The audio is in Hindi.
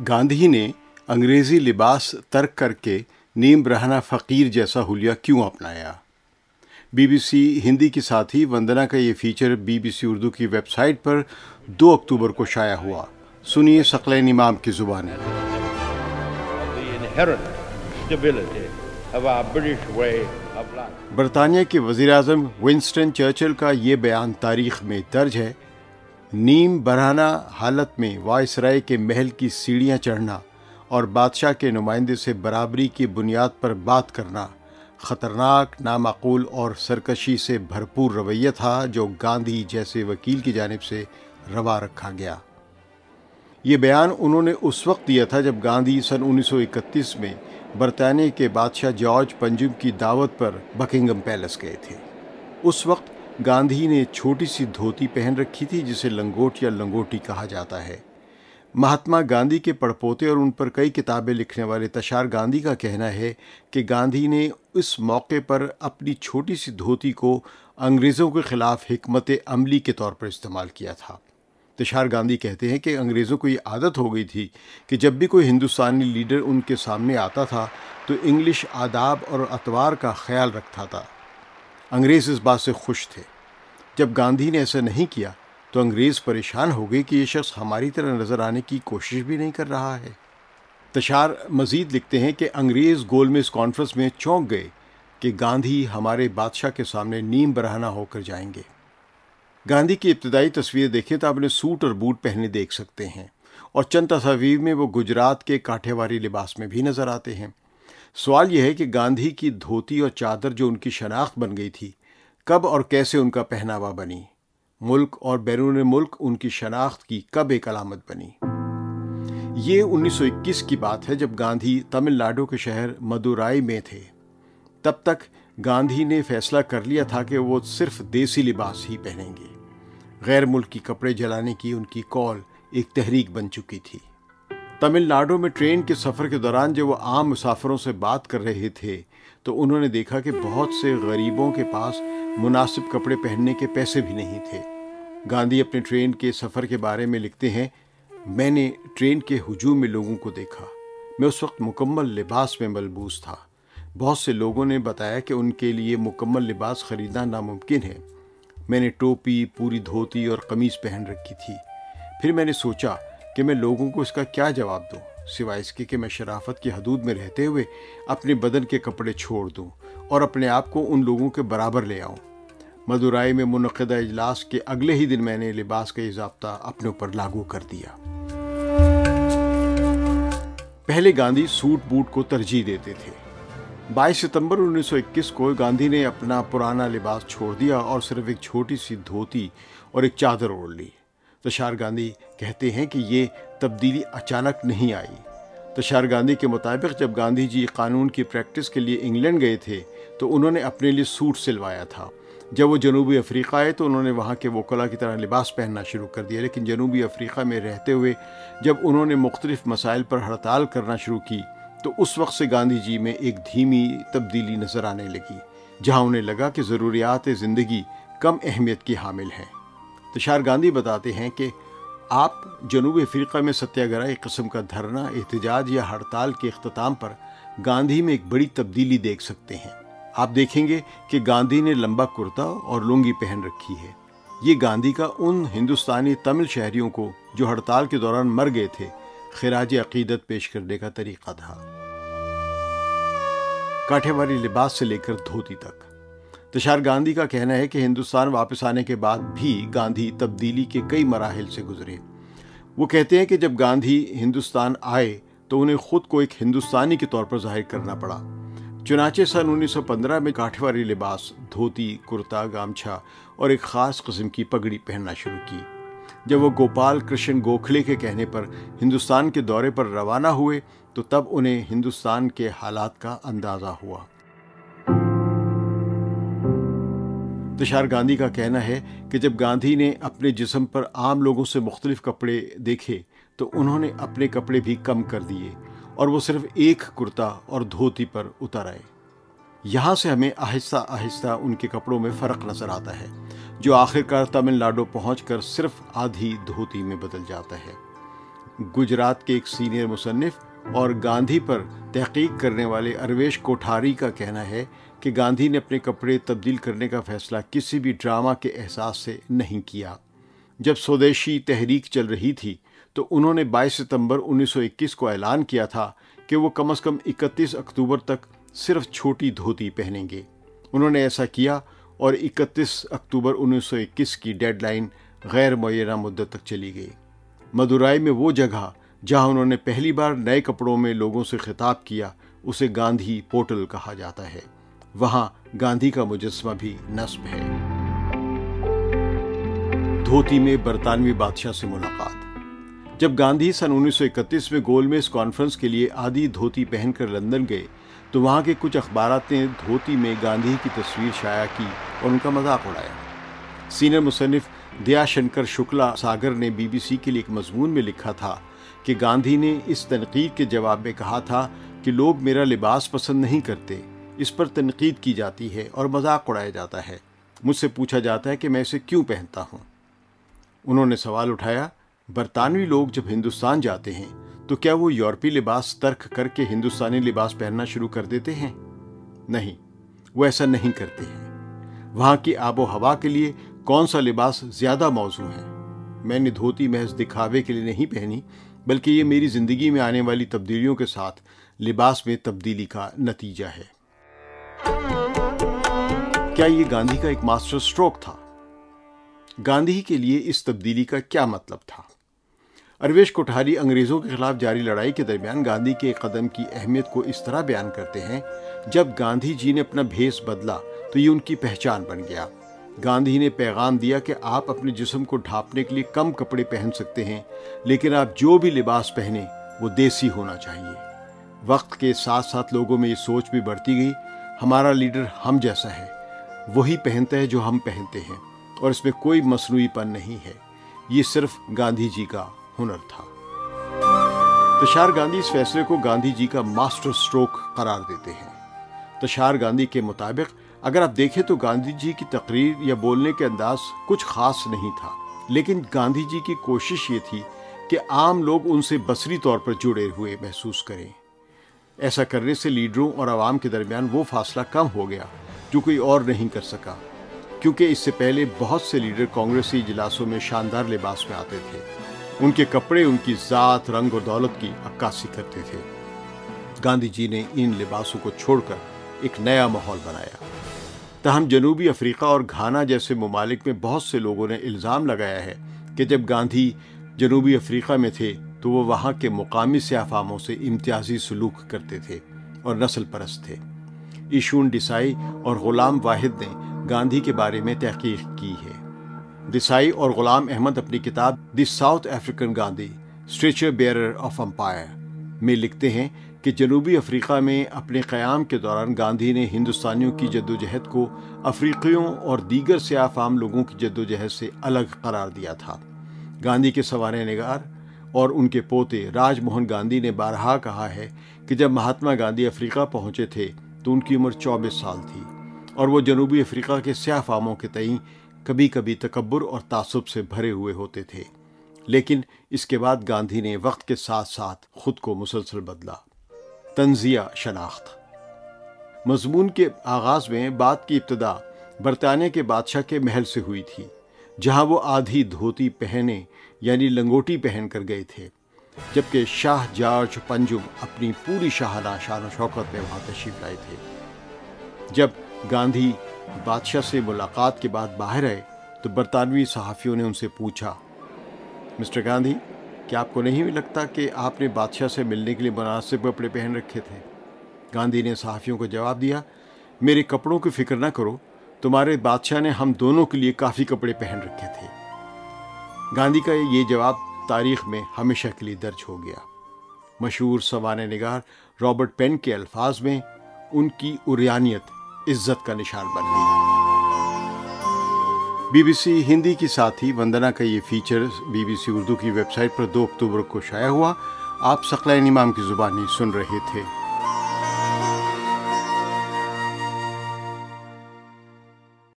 गांधी ने अंग्रेजी लिबास तर्क करके नीम बरहना फ़कीर जैसा हुलिया क्यों अपनाया? बीबीसी हिंदी के साथ ही वंदना का ये फीचर बीबीसी उर्दू की वेबसाइट पर 2 अक्टूबर को शाया हुआ। सुनिए सकलैन इमाम की ज़ुबानी। बरतानिया के वज़ीर-ए-आज़म विंस्टन चर्चिल का ये बयान तारीख़ में दर्ज है। नीम बरहना हालत में वायसराय के महल की सीढ़ियाँ चढ़ना और बादशाह के नुमाइंदे से बराबरी की बुनियाद पर बात करना ख़तरनाक, नामाकूल और सरकशी से भरपूर रवैया था जो गांधी जैसे वकील की जानिब से रवा रखा गया। ये बयान उन्होंने उस वक्त दिया था जब गांधी सन 1931 में बरतानिया के बादशाह जॉर्ज पंजम की दावत पर बकिंगम पैलेस गए थे। उस वक्त गांधी ने छोटी सी धोती पहन रखी थी जिसे लंगोट या लंगोटी कहा जाता है। महात्मा गांधी के पड़पोते और उन पर कई किताबें लिखने वाले तशार गांधी का कहना है कि गांधी ने इस मौके पर अपनी छोटी सी धोती को अंग्रेज़ों के ख़िलाफ़ हिकमत अमली के तौर पर इस्तेमाल किया था। तशार गांधी कहते हैं कि अंग्रेज़ों को ये आदत हो गई थी कि जब भी कोई हिंदुस्तानी लीडर उनके सामने आता था तो इंग्लिश आदाब और अतवार का ख्याल रखता था। अंग्रेज़ इस बात से खुश थे। जब गांधी ने ऐसा नहीं किया तो अंग्रेज़ परेशान हो गए कि ये शख्स हमारी तरह नज़र आने की कोशिश भी नहीं कर रहा है। तशार मज़ीद लिखते हैं कि अंग्रेज़ गोलमेज़ कॉन्फ्रेंस में चौंक गए कि गांधी हमारे बादशाह के सामने नीम बरहना होकर जाएंगे। गांधी की इब्तदाई तस्वीर देखें तो आपने सूट और बूट पहने देख सकते हैं और चंद तस्वीर में वो गुजरात के काठियावाड़ी लिबास में भी नज़र आते हैं। सवाल यह है कि गांधी की धोती और चादर जो उनकी शनाख्त बन गई थी, कब और कैसे उनका पहनावा बनी? मुल्क और बैरून मुल्क उनकी शनाख्त की कब एक अलामत बनी? ये 1921 की बात है जब गांधी तमिलनाडु के शहर मदुराई में थे। तब तक गांधी ने फैसला कर लिया था कि वो सिर्फ देसी लिबास ही पहनेंगे। गैर मुल्की कपड़े जलाने की उनकी कॉल एक तहरीक बन चुकी थी। तमिलनाडु में ट्रेन के सफ़र के दौरान जब वो आम मुसाफिरों से बात कर रहे थे तो उन्होंने देखा कि बहुत से गरीबों के पास मुनासिब कपड़े पहनने के पैसे भी नहीं थे। गांधी अपने ट्रेन के सफ़र के बारे में लिखते हैं, मैंने ट्रेन के हुजूम में लोगों को देखा। मैं उस वक्त मुकम्मल लिबास में मलबूस था। बहुत से लोगों ने बताया कि उनके लिए मुकम्मल लिबास ख़रीदना नामुमकिन है। मैंने टोपी, पूरी धोती और कमीज़ पहन रखी थी। फिर मैंने सोचा कि मैं लोगों को इसका क्या जवाब दूँ, सिवाय इसके कि मैं शराफत की हदूद में रहते हुए अपने बदन के कपड़े छोड़ दूँ और अपने आप को उन लोगों के बराबर ले आऊँ। मदुराई में मुनक़िदा इजलास के अगले ही दिन मैंने लिबास का ये ज़ाब्ता अपने ऊपर लागू कर दिया। पहले गांधी सूट बूट को तरजीह देते थे। 22 सितंबर 1921 को गांधी ने अपना पुराना लिबास छोड़ दिया और सिर्फ एक छोटी सी धोती और एक चादर ओढ़ ली। तशार गांधी कहते हैं कि ये तब्दीली अचानक नहीं आई। तशार गांधी के मुताबिक जब गांधी जी कानून की प्रैक्टिस के लिए इंग्लैंड गए थे तो उन्होंने अपने लिए सूट सिलवाया था। जब वो जनूबी अफ्रीका आए तो उन्होंने वहाँ के वकला की तरह लिबास पहनना शुरू कर दिया। लेकिन जनूबी अफ्रीका में रहते हुए जब उन्होंने मुख्तलिफ मसाइल पर हड़ताल करना शुरू की तो उस वक्त से गांधी जी में एक धीमी तब्दीली नज़र आने लगी, जहाँ उन्हें लगा कि ज़रूरियात ज़िंदगी कम अहमियत की हामिल हैं। तशार गांधी बताते हैं कि आप जनूबी अफ्रीका में सत्याग्रह, एक किस्म का धरना, एहतजाज या हड़ताल के इख्तिताम पर गांधी में एक बड़ी तब्दीली देख सकते हैं। आप देखेंगे कि गांधी ने लंबा कुर्ता और लुंगी पहन रखी है। ये गांधी का उन हिंदुस्तानी तमिल शहरियों को जो हड़ताल के दौरान मर गए थे खिराज अकीदत पेश करने का तरीका था। काठियावाड़ी लिबास से लेकर धोती तक तशार गांधी का कहना है कि हिंदुस्तान वापस आने के बाद भी गांधी तब्दीली के कई मराहिल से गुजरे। वो कहते हैं कि जब गांधी हिंदुस्तान आए तो उन्हें खुद को एक हिंदुस्तानी के तौर पर जाहिर करना पड़ा। चुनाचे सन 1915 में काठियावाड़ी लिबास, धोती, कुर्ता, गामछा और एक ख़ास किस्म की पगड़ी पहनना शुरू की। जब वो गोपाल कृष्ण गोखले के कहने पर हिंदुस्तान के दौरे पर रवाना हुए तो तब उन्हें हिंदुस्तान के हालात का अंदाज़ा हुआ। तशार गांधी का कहना है कि जब गांधी ने अपने जिस्म पर आम लोगों से मुख्तलिफ कपड़े देखे तो उन्होंने अपने कपड़े भी कम कर दिए और वो सिर्फ एक कुर्ता और धोती पर उतर आए। यहाँ से हमें आहिस्ता आहिस्ता उनके कपड़ों में फ़र्क नज़र आता है, जो आखिरकार तमिलनाडु पहुँचकर सिर्फ आधी धोती में बदल जाता है। गुजरात के एक सीनियर मुसन्निफ और गांधी पर तहकीक करने वाले अरवेश कोठारी का कहना है कि गांधी ने अपने कपड़े तब्दील करने का फैसला किसी भी ड्रामा के एहसास से नहीं किया। जब स्वदेशी तहरीक चल रही थी तो उन्होंने 22 सितंबर 1921 को ऐलान किया था कि वो कम से कम 31 अक्टूबर तक सिर्फ छोटी धोती पहनेंगे। उन्होंने ऐसा किया और 31 अक्टूबर 1921 की डेडलाइन गैर मुअय्यना मुद्दत तक चली गई। मदुराई में वो जगह जहां उन्होंने पहली बार नए कपड़ों में लोगों से खिताब किया उसे गांधी पोर्टल कहा जाता है। वहां गांधी का मुजस्समा भी नस्ब है। धोती में बरतानवी बादशाह से मुलाकात। जब गांधी सन 1931 में गोलमेज कॉन्फ्रेंस के लिए आधी धोती पहनकर लंदन गए तो वहां के कुछ अखबारात ने धोती में गांधी की तस्वीर शाया की और उनका मजाक उड़ाया। सीनियर मुसन्निफ दयाशंकर शुक्ला सागर ने BBC के लिए एक मजमून में लिखा था कि गांधी ने इस तनकीद के जवाब में कहा था कि लोग मेरा लिबास पसंद नहीं करते, इस पर तनकीद की जाती है और मजाक उड़ाया जाता है। मुझसे पूछा जाता है कि मैं इसे क्यों पहनता हूँ। उन्होंने सवाल उठाया, बरतानवी लोग जब हिंदुस्तान जाते हैं तो क्या वो यूरोपीय लिबास तर्क करके हिंदुस्तानी लिबास पहनना शुरू कर देते हैं? नहीं, वो ऐसा नहीं करते हैं। वहाँ की आबो हवा के लिए कौन सा लिबास ज्यादा मौजू है? मैंने धोती महज दिखावे के लिए नहीं पहनी, बल्कि ये मेरी जिंदगी में आने वाली तब्दीलियों के साथ लिबास में तब्दीली का नतीजा है। क्या ये गांधी का एक मास्टर स्ट्रोक था? गांधी के लिए इस तब्दीली का क्या मतलब था? अरवेश कोठारी अंग्रेजों के खिलाफ जारी लड़ाई के दरमियान गांधी के कदम की अहमियत को इस तरह बयान करते हैं, जब गांधी जी ने अपना भेष बदला तो ये उनकी पहचान बन गया। गांधी ने पैगाम दिया कि आप अपने जिस्म को ढांपने के लिए कम कपड़े पहन सकते हैं, लेकिन आप जो भी लिबास पहने वो देसी होना चाहिए। वक्त के साथ साथ लोगों में ये सोच भी बढ़ती गई, हमारा लीडर हम जैसा है, वही पहनता है जो हम पहनते हैं और इसमें कोई मसनूईपन नहीं है। ये सिर्फ गांधी जी का हुनर था। तुषार गांधी इस फैसले को गांधी जी का मास्टर स्ट्रोक करार देते हैं। तुषार गांधी के मुताबिक अगर आप देखें तो गांधी जी की तकरीर या बोलने के अंदाज कुछ खास नहीं था, लेकिन गांधी जी की कोशिश ये थी कि आम लोग उनसे बसरी तौर पर जुड़े हुए महसूस करें। ऐसा करने से लीडरों और आवाम के दरमियान वो फासला कम हो गया जो कोई और नहीं कर सका, क्योंकि इससे पहले बहुत से लीडर कांग्रेसी इजलासों में शानदार लिबास में आते थे। उनके कपड़े उनकी जात, रंग और दौलत की अक्कासी करते थे। गांधी जी ने इन लिबासों को छोड़कर एक नया माहौल बनाया। तहम जनूबी अफ्रीका और घाना जैसे ममालिक में बहुत से लोगों ने इल्ज़ाम लगाया है कि जब गांधी जनूबी अफ्रीका में थे तो वो वहाँ के मुकामी स्याफामों से इम्तियाजी सलूक करते थे और नस्ल परस्त थे। इशून डिसाई और गुलाम वाहिद ने गांधी के बारे में तहकीक की है। डिसाई और गुलाम अहमद अपनी किताब the South African Gandhi, stretcher bearer of empire में लिखते हैं कि जनूबी अफ्रीका में अपने क़याम के दौरान गांधी ने हिंदुस्तानियों की जद्दोजहद को अफ्रीकियों और दीगर स्याफ़ाम लोगों की जद्दोजहद से अलग करार दिया था। गांधी के सवारे निगार और उनके पोते राजमोहन गांधी ने बारहा कहा है कि जब महात्मा गांधी अफ्रीका पहुंचे थे तो उनकी उम्र 24 साल थी और वो जनूबी अफ्रीका के स्याफ़ामों के तईं कभी कभी तकब्बुर और तासुब से भरे हुए होते थे। लेकिन इसके बाद गांधी ने वक्त के साथ साथ खुद को मुसलसल बदला। तंजिया शनाख्त। मजमून के आगाज में बात की इब्तदा बरतानिया के बादशाह के महल से हुई थी, जहां वो आधी धोती पहने यानी लंगोटी पहन कर गए थे, जबकि शाह जॉर्ज पंजुम अपनी पूरी शाहाना शान और शौकत में वहां तशरीफ लाए थे। जब गांधी बादशाह से मुलाकात के बाद बाहर आए तो बरतानवी सहाफ़ियों ने उनसे पूछा, मिस्टर गांधी, क्या आपको नहीं लगता कि आपने बादशाह से मिलने के लिए मुनासिब कपड़े पहन रखे थे? गांधी ने सहाफ़ियों को जवाब दिया, मेरे कपड़ों की फिक्र न करो, तुम्हारे बादशाह ने हम दोनों के लिए काफ़ी कपड़े पहन रखे थे। गांधी का ये जवाब तारीख़ में हमेशा के लिए दर्ज हो गया। मशहूर सवाने निगार रॉबर्ट पेन के अल्फाज में उनकी उरियानियत इज्जत का निशान बन गई। BBC हिंदी के साथ ही वंदना का ये फीचर BBC उर्दू की वेबसाइट पर 2 अक्टूबर को शाया हुआ। आप सकलाइन इमाम की ज़ुबानी सुन रहे थे।